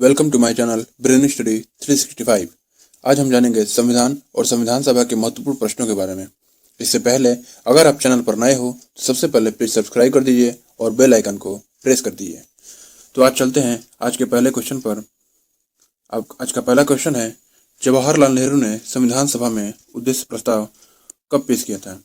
Welcome to my channel brain study 365। आज हम जानेंगे संविधान और संविधान सभा के महत्वपूर्ण प्रश्नों के बारे में। इससे पहले अगर आप चैनल पर नए हो तो सबसे पहले प्लीज सब्सक्राइब कर दीजिए और बेल आइकन को प्रेस कर दीजिए। तो आज चलते हैं आज के पहले क्वेश्चन पर। अब आज का पहला क्वेश्चन है, जवाहरलाल नेहरू ने संविधान सभा में उद्देश्य प्रस्ताव कब पेश किया था?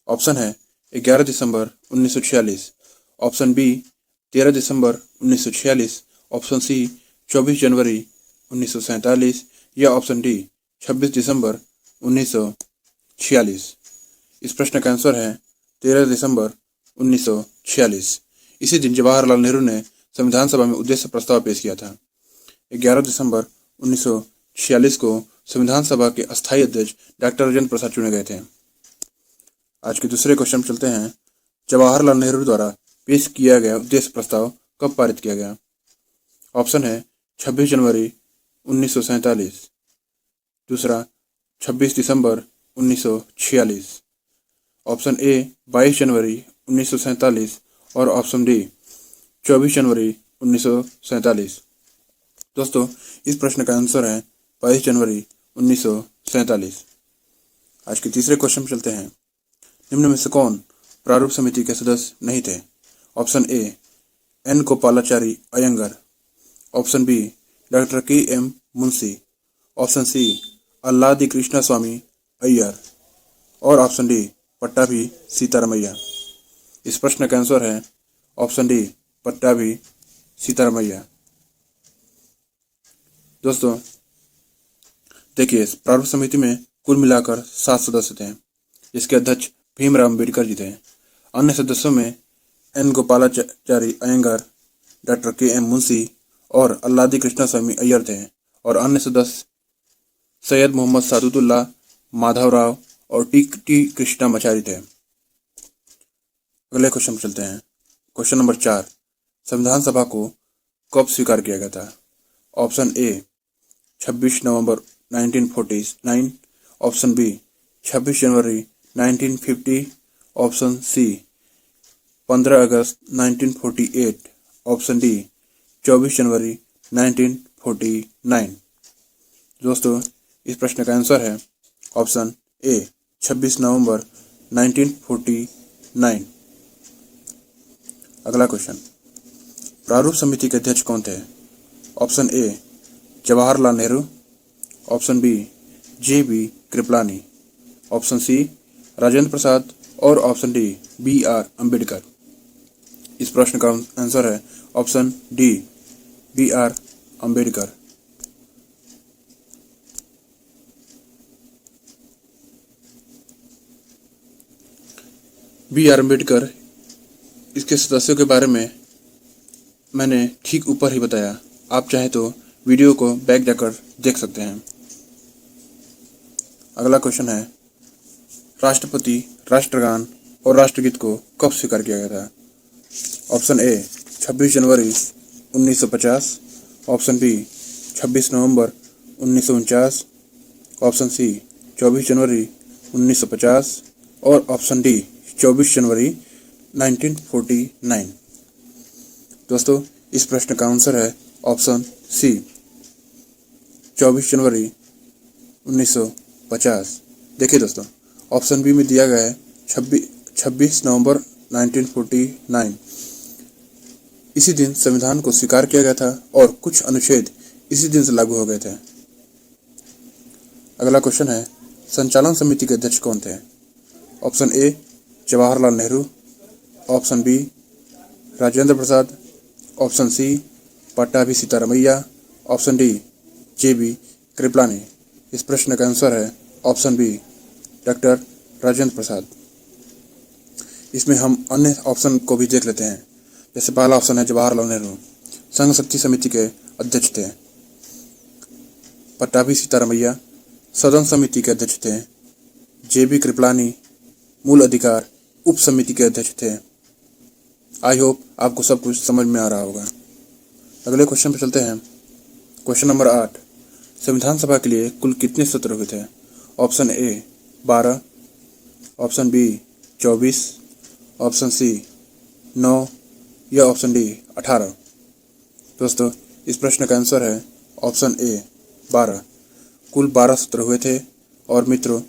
ऑप्शन है 11 दिसंबर 1946, ऑप्शन बी 13 दिसंबर 1946, ऑप्शन सी 24 जनवरी 1947 या ऑप्शन डी 26 दिसंबर 1946। इस प्रश्न का आंसर है 13 दिसंबर 1946। इसी दिन जवाहरलाल नेहरू ने संविधान सभा में उद्देश्य प्रस्ताव पेश किया था। 11 दिसंबर 1946 को संविधान सभा के अस्थायी अध्यक्ष डॉक्टर राजेंद्र प्रसाद चुने गए थे। आज के दूसरे क्वेश्चन में चलते हैं, जवाहरलाल नेहरू द्वारा पेश किया गया उद्देश्य प्रस्ताव कब पारित किया गया? ऑप्शन है 26 जनवरी 1947, दूसरा 26 दिसंबर 1946, ऑप्शन ए 22 जनवरी 1947 और ऑप्शन डी 24 जनवरी 1947। दोस्तों, इस प्रश्न का आंसर है 22 जनवरी 1947। आज के तीसरे क्वेश्चन में चलते हैं, निम्न में से कौन प्रारूप समिति के सदस्य नहीं थे? Option A N Gopalachari Ayyangar, option B doctor K M Munshi, option C Alladi Krishnaswami Iyer और ऑप्शन डी पट्टाभी सीतारामैया। इस प्रश्न का आंसर है ऑप्शन डी पट्टाभी सीतारामैया। दोस्तों देखिए, प्रारूप समिति में कुल मिलाकर 7 सदस्य थे, जिसके अध्यक्ष भीमराव अम्बेडकर जी थे। अन्य सदस्यों में N Gopalachari Iyengar, doctor K M Munshi और अल्लादी कृष्णा स्वामी अय्यर थे और अन्य सदस्य सैयद मोहम्मद सादुल्लाह, माधवराव और टी कृष्णामाचारी थे। अगले क्वेश्चन पर चलते हैं। क्वेश्चन नंबर 4, संविधान सभा को कब स्वीकार किया गया था? ऑप्शन ए 26 नवंबर 1949, ऑप्शन बी 26 जनवरी 1950, ऑप्शन सी 15 अगस्त 1948, ऑप्शन डी 24 जनवरी 1949। दोस्तों, इस प्रश्न का आंसर है ऑप्शन ए 26 नवंबर 1949। अगला क्वेश्चन, प्रारूप समिति के अध्यक्ष कौन थे? Option A Jawaharlal Nehru, option B J B. Kripalani, option C Rajendra Prasad और ऑप्शन डी बी.आर. अम्बेडकर। इस प्रश्न का आंसर है option D B R. Ambedkar. B R. Ambedkar, इसके सदस्यों के बारे में मैंने ठीक ऊपर ही बताया। आप चाहे तो वीडियो को बैक जाकर देख सकते हैं। अगला क्वेश्चन है, राष्ट्रपति राष्ट्रगान और राष्ट्रगीत को कब स्वीकार किया गया था? ऑप्शन ए 26 जनवरी 1950, ऑप्शन बी 26 नवंबर 1949, ऑप्शन सी 24 जनवरी 1950 और ऑप्शन डी 24 जनवरी 1949। दोस्तों, इस प्रश्न का आंसर है ऑप्शन सी 24 जनवरी 1950। देखिए दोस्तों, ऑप्शन बी में दिया गया है 26 नवंबर 1949। इसी दिन संविधान को स्वीकार किया गया था और कुछ अनुच्छेद इसी दिन से लागू हो गए थे। अगला क्वेश्चन है, संचालन समिति के अध्यक्ष कौन थे? Option A Jawaharlal Nehru, option B Rajendra Prasad, option C Pattabhi Sitaramayya, option D J B. Kripalani. इस प्रश्न का आंसर है option B doctor Rajendra Prasad. इसमें हम अन्य ऑप्शन को भी देख लेते हैं। जैसे पहला ऑप्शन है जवाहरलाल नेहरू, संघ शक्ति समिति के अध्यक्ष थे। पट्टाभी सीतारामैया सदन समिति के अध्यक्ष थे। जे.बी. कृपलानी मूल अधिकार उप समिति के अध्यक्ष थे। आई होप आपको सब कुछ समझ में आ रहा होगा। अगले क्वेश्चन पर चलते हैं। क्वेश्चन नंबर 8, संविधान सभा के लिए कुल कितने सत्र हुए थे? Option A 12, option B 24, option C 9 या ऑप्शन डी 18। दोस्तों, इस प्रश्न का आंसर है ऑप्शन ए 12। कुल 12 सत्र हुए थे और मित्रों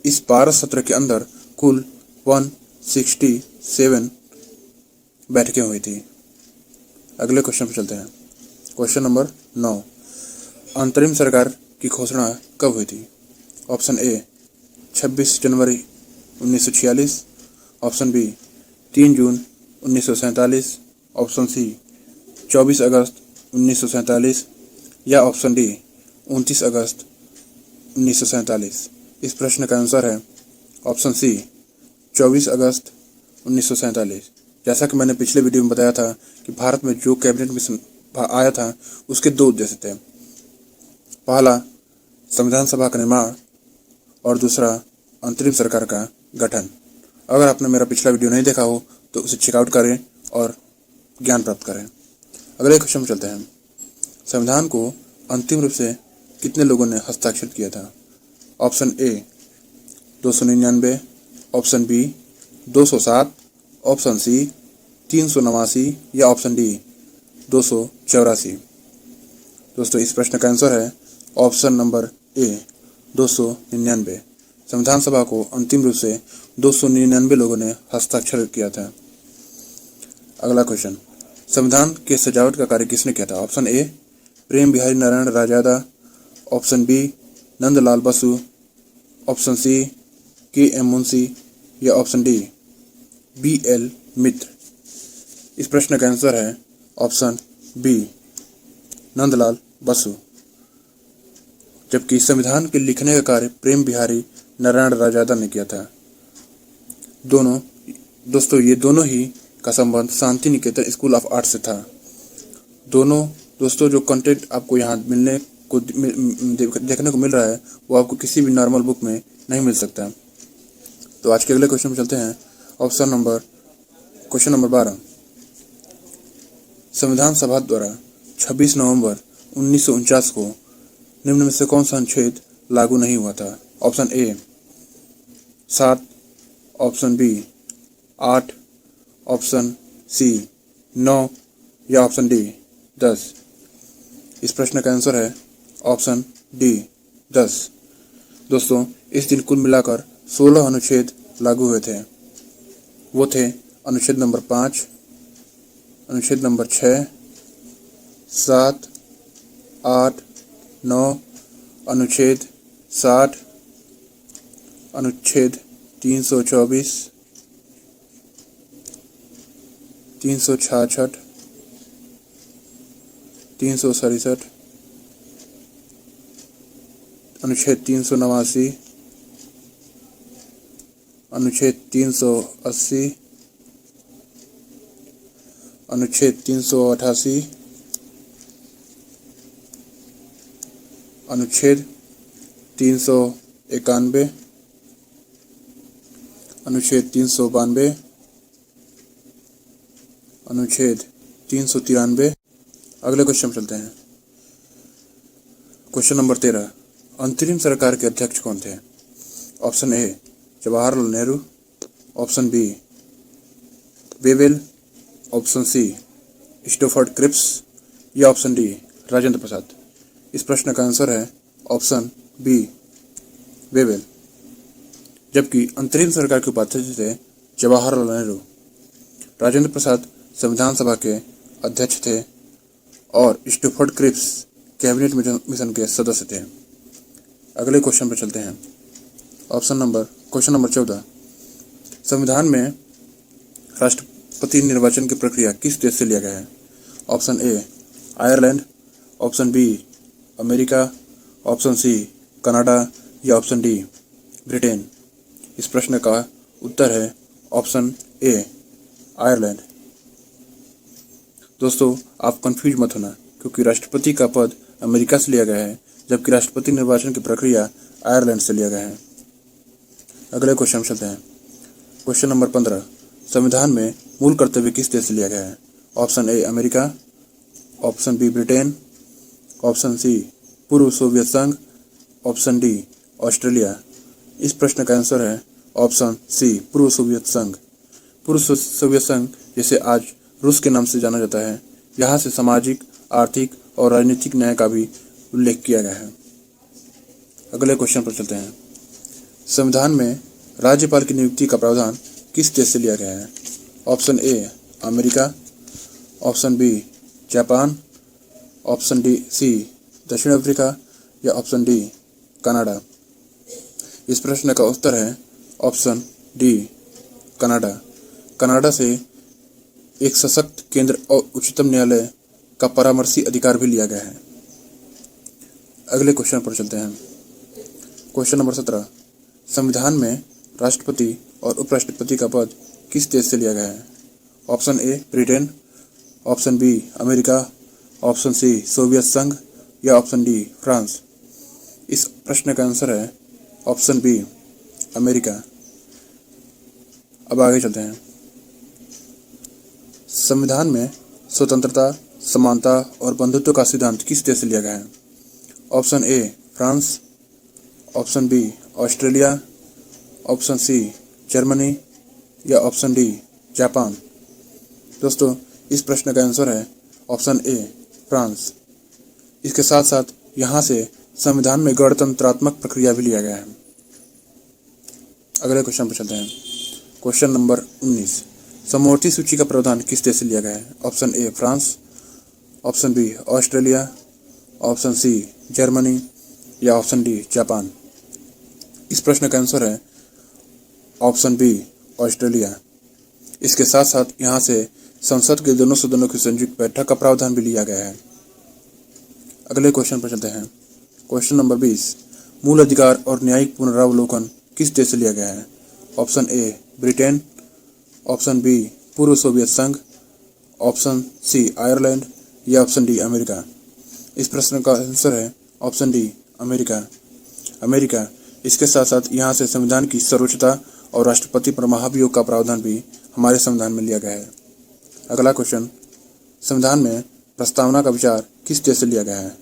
इस 12 सत्र के अंदर कुल 167 बैठकें हुई थी। अगले क्वेश्चन पर चलते हैं। क्वेश्चन नंबर 9, अंतरिम सरकार की घोषणा कब हुई थी? ऑप्शन ए 26 जनवरी 1946, ऑप्शन बी 3 जून 1947, ऑप्शन सी 24 अगस्त 1947 या ऑप्शन डी 29 अगस्त 1947। इस प्रश्न का आंसर है ऑप्शन सी 24 अगस्त 1947। जैसा कि मैंने पिछले वीडियो में बताया था कि भारत में जो कैबिनेट मिशन आया था उसके दो उद्देश्य थे। पहला संविधान सभा का निर्माण और दूसरा अंतरिम सरकार का गठन। अगर आपने मेरा पिछला वीडियो नहीं देखा हो तो उसे चेकआउट करें और ज्ञान प्राप्त करें। अगले क्वेश्चन में चलते हैं। संविधान को अंतिम रूप से कितने लोगों ने हस्ताक्षर किया था? Option A 299, option B 207, option C 389 या ऑप्शन डी 284। दोस्तों इस प्रश्न का आंसर है ऑप्शन नंबर ए 299। संविधान सभा को अंतिम रूप से 299 लोगों ने हस्ताक्षर किया था। अगला क्वेश्चन, संविधान के सजावट का कार्य किसने किया था? Option A Prem Behari Narain Raizada, option B Nandlal Basu, option C K M. Munshi या ऑप्शन डी बी.एल. मित्र। इस प्रश्न का आंसर है ऑप्शन बी नंदलाल बसु। जबकि संविधान के लिखने का कार्य प्रेम बिहारी नारायण राजादा ने किया था। ये दोनों ही का संबंध Shanti Niketan school of art से था। दोनों दोस्तों जो कंटेंट आपको यहाँ देखने को मिल रहा है वो आपको किसी भी नॉर्मल बुक में नहीं मिल सकता। तो आज के अगले क्वेश्चन में चलते हैं। क्वेश्चन नंबर 12, संविधान सभा द्वारा 26 नवंबर 1949 को निम्न में से कौन सा अनुच्छेद लागू नहीं हुआ था? Option A 7, option B 8, option C 9 या ऑप्शन डी 10। इस प्रश्न का आंसर है ऑप्शन डी 10। दोस्तों इस दिन कुल मिलाकर 16 अनुच्छेद लागू हुए थे। वो थे अनुच्छेद नंबर 5, अनुच्छेद नंबर 6, 7, 8, 9, अनुच्छेद 60, अनुच्छेद 324, 366, 367, अनुच्छेद 389, अनुच्छेद 380, अनुच्छेद 388, अनुच्छेद 391, अनुच्छेद 392, अनुच्छेद 393। अगले क्वेश्चन चलते हैं। क्वेश्चन नंबर 13, अंतरिम सरकार के अध्यक्ष कौन थे? Option A Jawaharlal Nehru, option B Wavell, option C Stafford Cripps या ऑप्शन डी राजेंद्र प्रसाद। इस प्रश्न का आंसर है ऑप्शन बी वेवेल। जबकि अंतरिम सरकार के उपाध्यक्ष थे जवाहरलाल नेहरू। राजेंद्र प्रसाद संविधान सभा के अध्यक्ष थे और स्टोफर्ड क्रिप्स कैबिनेट मिशन के सदस्य थे। अगले क्वेश्चन पर चलते हैं। क्वेश्चन नंबर 14, संविधान में राष्ट्रपति निर्वाचन की प्रक्रिया किस देश से लिया गया है? Option A Ireland, option B America, option C Canada या ऑप्शन डी ब्रिटेन। इस प्रश्न का उत्तर है ऑप्शन ए आयरलैंड। दोस्तों आप कंफ्यूज मत होना, क्योंकि राष्ट्रपति का पद अमेरिका से लिया गया है जबकि राष्ट्रपति निर्वाचन की प्रक्रिया आयरलैंड से लिया गया है। अगले क्वेश्चन चलते हैं। क्वेश्चन नंबर 15, संविधान में मूल कर्तव्य किस देश से लिया गया है? Option A America, option B Britain, option C पूर्व सोवियत संघ, ऑप्शन डी ऑस्ट्रेलिया। इस प्रश्न का आंसर है ऑप्शन सी पूर्व सोवियत संघ। पूर्व सोवियत संघ जिसे आज रूस के नाम से जाना जाता है, यहाँ से सामाजिक, आर्थिक और राजनीतिक न्याय का भी उल्लेख किया गया है। अगले क्वेश्चन पर चलते हैं। संविधान में राज्यपाल की नियुक्ति का प्रावधान किस देश से लिया गया है? Option A America, option B Japan, option C दक्षिण अफ्रीका या ऑप्शन डी कनाडा। इस प्रश्न का उत्तर है ऑप्शन डी कनाडा। कनाडा से एक सशक्त केंद्र और उच्चतम न्यायालय का परामर्शी अधिकार भी लिया गया है। अगले क्वेश्चन पर चलते हैं। Question number 17। संविधान में राष्ट्रपति और उपराष्ट्रपति का पद किस देश से लिया गया है? Option A Britain, option B America, option C Soviet संघ या ऑप्शन डी फ्रांस। इस प्रश्न का आंसर है ऑप्शन बी अमेरिका। अब आगे चलते हैं। संविधान में स्वतंत्रता, समानता और बंधुत्व का सिद्धांत किस देश से लिया गया है? Option A France, option B Australia, option C Germany या ऑप्शन डी जापान। दोस्तों, इस प्रश्न का आंसर है ऑप्शन ए फ्रांस। इसके साथ साथ यहाँ से संविधान में गणतंत्रात्मक प्रक्रिया भी लिया गया है। अगले क्वेश्चन पर चलते हैं। Question number 19। समवर्ती सूची का प्रावधान किस देश से लिया गया है? Option A France, option B Australia, option C Germany या ऑप्शन डी जापान। इस प्रश्न का आंसर है ऑप्शन बी ऑस्ट्रेलिया। इसके साथ साथ यहाँ से संसद के दोनों सदनों की संयुक्त बैठक का प्रावधान भी लिया गया है। अगले क्वेश्चन पर चलते हैं। Question number 20। मूल अधिकार और न्यायिक पुनरावलोकन किस देश से लिया गया है? Option A Britain, option B पूर्व सोवियत संघ, ऑप्शन सी आयरलैंड या ऑप्शन डी अमेरिका। इस प्रश्न का आंसर है ऑप्शन डी अमेरिका। इसके साथ साथ यहाँ से संविधान की सर्वोच्चता और राष्ट्रपति पर महाभियोग का प्रावधान भी हमारे संविधान में लिया गया है। अगला क्वेश्चन। संविधान में प्रस्तावना का विचार किस देश से लिया गया है?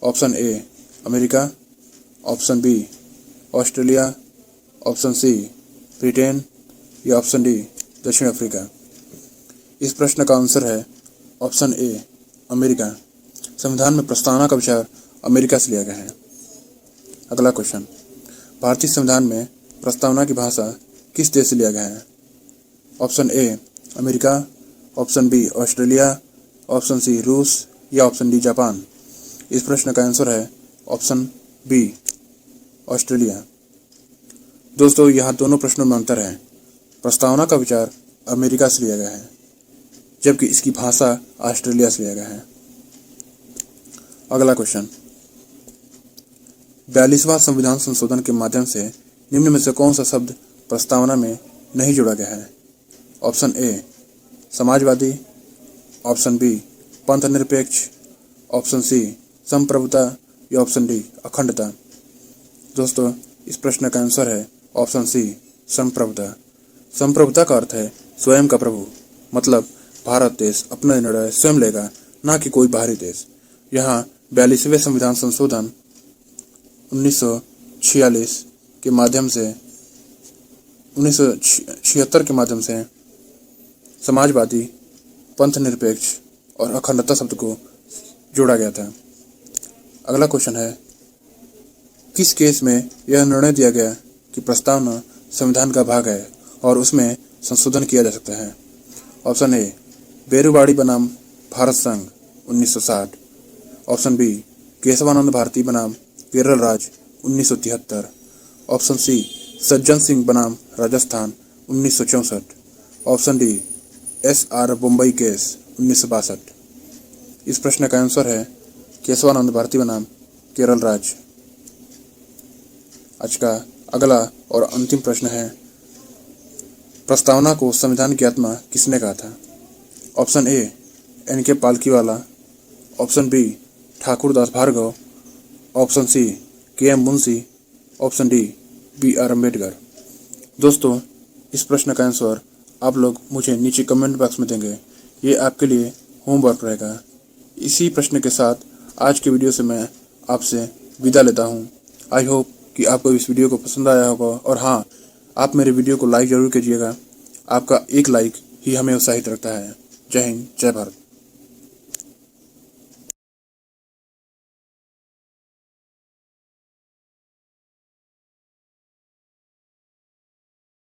Option A America, option B Australia, option C Britain या ऑप्शन डी दक्षिण अफ्रीका। इस प्रश्न का आंसर है ऑप्शन ए अमेरिका। संविधान में प्रस्तावना का विचार अमेरिका से लिया गया है। अगला क्वेश्चन। भारतीय संविधान में प्रस्तावना की भाषा किस देश से लिया गया है? Option A America, option B Australia, option C रूस या ऑप्शन डी जापान। इस प्रश्न का आंसर है ऑप्शन बी ऑस्ट्रेलिया। दोस्तों, यहाँ दोनों प्रश्नों में अंतर है। प्रस्तावना का विचार अमेरिका से लिया गया है जबकि इसकी भाषा ऑस्ट्रेलिया से लिया गया है। अगला क्वेश्चन। 42वां संविधान संशोधन के माध्यम से निम्न में से कौन सा शब्द प्रस्तावना में नहीं जोड़ा गया है? ऑप्शन ए समाजवादी, ऑप्शन बी पंथ निरपेक्ष, ऑप्शन सी संप्रभुता या ऑप्शन डी अखंडता। दोस्तों, इस प्रश्न का आंसर है ऑप्शन सी संप्रभुता। संप्रभुता का अर्थ है स्वयं का प्रभु, मतलब भारत देश अपना निर्णय स्वयं लेगा, ना कि कोई बाहरी देश। यहाँ 42वें संविधान संशोधन 1946 के माध्यम से 1976 के माध्यम से समाजवादी, पंथ निरपेक्ष और अखंडता शब्द को जोड़ा गया था। अगला क्वेश्चन है, किस केस में यह निर्णय दिया गया कि प्रस्तावना संविधान का भाग है और उसमें संशोधन किया जा सकता है? ऑप्शन ए बेरुवाड़ी बनाम भारत संघ 1960, ऑप्शन बी केशवानंद भारती बनाम केरल राज्य 1973, ऑप्शन सी सज्जन सिंह बनाम Rajasthan 1964, option D SR Bombay case 1962। इस प्रश्न का आंसर है केशवानंद भारती बनाम केरल राज्य। आज का अगला और अंतिम प्रश्न है, प्रस्तावना को संविधान की आत्मा किसने कहा था? Option A NK Palkhivala, option B Thakur Das Bhargava, option C KM Munshi, option D BR Ambedkar. दोस्तों, इस प्रश्न का आंसर आप लोग मुझे नीचे कमेंट बॉक्स में देंगे। ये आपके लिए होमवर्क रहेगा। इसी प्रश्न के साथ आज के वीडियो से मैं आपसे विदा लेता हूँ। आई होप कि आपको इस वीडियो को पसंद आया होगा, और हाँ, आप मेरे वीडियो को लाइक जरूर कीजिएगा। आपका एक लाइक ही हमें उत्साहित रखता है। जय हिंद, जय भारत।